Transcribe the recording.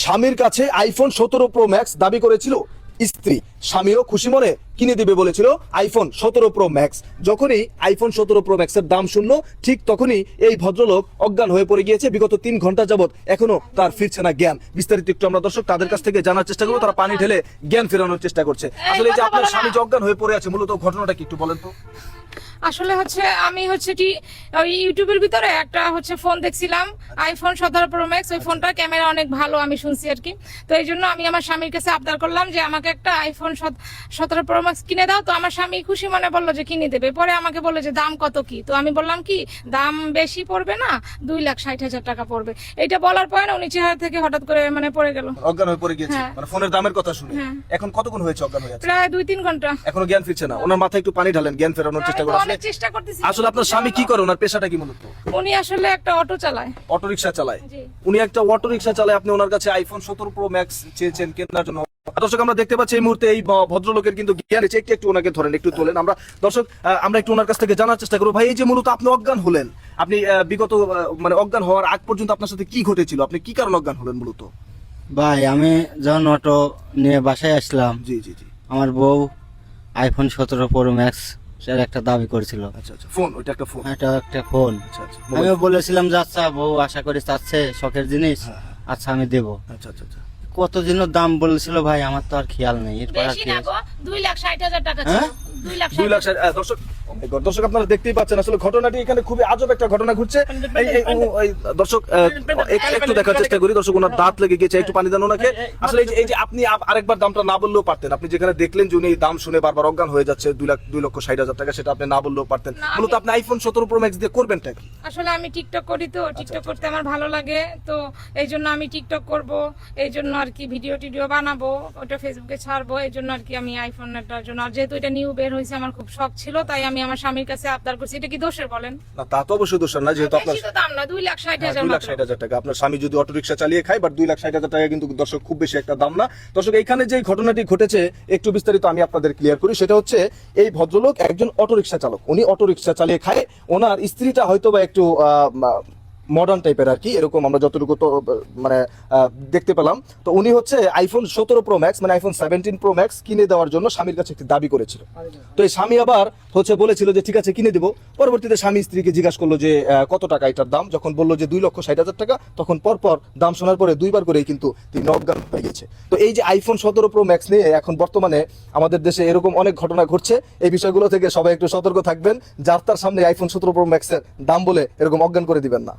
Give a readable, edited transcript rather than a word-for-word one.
স্বামীর কাছে iPhone 17 pro max দাবি করেছিল স্ত্রী। স্বামীও খুশি মনে কিনে দিবে বলেছিল আইফোন 17 প্রো ম্যাক্স। যখনই আইফোন 17 প্রো ম্যাক্সের দাম শুনলো, ঠিক তখনই এই ভদ্রলোক অজ্ঞান হয়ে পড়ে গিয়েছে। বিগত 3 ঘন্টা যাবত এখনো তার ফিরছে না জ্ঞান। বিস্তারিত একটু আমরা দর্শক তাদের কাছ থেকে জানার চেষ্টা করবো, তারা পানি ঢেলে জ্ঞান ফেরানোর চেষ্টা করছে। আসলে এই যে আপনার স্বামী যে অজ্ঞান হয়ে পড়ে আছে, মূলত ঘটনাটা কি একটু বলেন তো। আসলে আমি কি ওই ইউটিউবের ভিতরে একটা ফোন দেখছিলাম, আইফোন 17 প্রো ম্যাক্স। ওই ফোনটার ক্যামেরা অনেক ভালো আমি শুনছি আর কি। তো এই জন্য আমি আমার স্বামীর কাছে আবদার করলাম যে আমাকে একটা আইফোন 17 প্রো ম্যাক্স কিনে দাও। তো আমার স্বামী খুশি মনে বললো যে কিনে দেবে। পরে আমাকে বললো যে দাম কত কি। তো আমি বললাম কি দাম বেশি পড়বে না, 2,60,000 টাকা পড়বে। এটা বলার পরে না উনি চেহারা থেকে হঠাৎ করে পড়ে গেল, অজ্ঞান হয়ে পড়ে গিয়েছে। ফোনের দামের কথা শুনে এখন কতক্ষণ হয়েছে অজ্ঞান হয়ে আছে? প্রায় 2-3 ঘন্টা। এখনো জ্ঞান ফিরছে না। ওনার মাথায় একটু পানি ঢালেন, জ্ঞান ফেরানোর চেষ্টা করুন। চেষ্টা করতেছি। আসলে আপনার স্বামী কি করে, ওনার পেশাটা কি মূলত? উনি আসলে একটা অটো চালায়, অটো রিকশা চালায়। উনি একটা অটো রিকশা চালায়, আপনি ওনার কাছে আইফোন 17 প্রো ম্যাক্স চেয়েছেন কেনার জন্য। দর্শক আমরা দেখতে পাচ্ছি এই মুহূর্তে এই ভদ্রলোকের কিন্তু জ্ঞান আছে। একটু ওনাকে ধরেন, একটু তোলেন। আমরা দর্শক আমরা একটু ওনার কাছ থেকে জানার চেষ্টা করবো। ভাই, এই যে মূলত আপনি অজ্ঞান হলেন, আপনি বিগত অজ্ঞান হওয়ার আগ পর্যন্ত আপনার সাথে কি ঘটেছিল? আপনি কি কারণে অজ্ঞান হলেন মূলত? ভাই, আমি যখন অটো নিয়ে বাসায় আসলাম, জি জি জি, আমার বউ আইফোন 17 প্রো ম্যাক্স এর একটা দাবি করেছিল। আচ্ছা আচ্ছা, ফোন, ওইটা একটা ফোন। এটা একটা ফোন। আচ্ছা আচ্ছা, আমিও বলেছিলাম যে আচ্ছা বউ আশা করি চাচ্ছে, শখের জিনিস, আচ্ছা আমি দেবো। আচ্ছা আচ্ছা আচ্ছা, কত দিনের দাম বলেছিল ভাই, আমার তো আর খেয়াল নেই। এরপর আর বেশি কি না গো, 2,60,000 টাকা ছিল। হ্যাঁ? 2,60,000। দর্শক দর্শক আপনারা দেখতেই পাচ্ছেন আসলে ঘটনাটি এখানে খুবই আজব একটা ঘটনা ঘটছে। এই দর্শক একটু দেখার চেষ্টা করি। দর্শক ওনার দাঁত লেগে গেছে, একটু পানি দেন ওনাকে। আসলে এই যে আপনি আরেকবার দামটা না বললেও পারতেন। আপনি যেখানে দেখলেন যে উনি এই দাম শুনে বারবার অজ্ঞান হয়ে যাচ্ছে 2,60,000 টাকা, সেটা আপনি না বললেও পারতেন। মূলত আপনি আইফোন 17 প্রো ম্যাক্স দিয়ে করবেনটা কি? আসলে আমি টিকটক করি, তো টিকটক করতে আমার ভালো লাগে। তো এই জন্য আমি টিকটক করব, এই জন্য আর কি ভিডিও টিডিও বানাবো, ওটা ফেসবুকে ছাড়বো। এই জন্য আর কি আমি আইফোনটার জন্য, আর যেহেতু এটা নিউ বের হয়েছে আমার খুব শখ ছিল, তাই আমি আমার স্বামীর কাছে আবদার করছি। এটা কি দোষের বলেন? না, তা তো অবশ্যই দোষ না, যেহেতু আপনার বেশি তো দাম না, 2,60,000 মাত্র। 2,60,000 টাকা। আপনার স্বামী যদি অটো রিকশা চালিয়ে খায়, বাট 2,60,000 টাকা কিন্তু দর্শক খুব বেশি একটা দাম না। দর্শক এইখানে যে ঘটনাটি ঘটেছে একটু বিস্তারিত আমি আপনাদের ক্লিয়ার করি। সেটা হচ্ছে এই ভদ্রলোক একজন অটো রিকশা চালক। উনি অটো রিকশা চালিয়ে খায়। ওনার স্ত্রীটা হয়তো বা একটু মডার্ন টাইপের আর কি, এরকম আমরা যতটুকু তো দেখতে পেলাম। তো উনি হচ্ছে iPhone 17 pro max iPhone 17 pro max কিনে দেওয়ার জন্য স্বামীর কাছে একটি দাবি করেছিল। তো এই স্বামী আবার বলেছিল যে ঠিক আছে কিনে দেবো। পরবর্তীতে স্বামী স্ত্রীকে জিজ্ঞাসা করলো যে কত টাকা এটার দাম। যখন বললো যে 2,60,000 টাকা, তখন পরপর দাম শোনার পরে দুইবার করেই কিন্তু তিনি অজ্ঞান হয়ে গেছে। তো এই যে আইফোন 17 প্রো ম্যাক্স নিয়ে এখন বর্তমানে আমাদের দেশে এরকম অনেক ঘটনা ঘটছে। এই বিষয়গুলো থেকে সবাই একটু সতর্ক থাকবেন। যার তার সামনে আইফোন 17 প্রো ম্যাক্সের দাম বলে এরকম অজ্ঞান করে দিবেন না।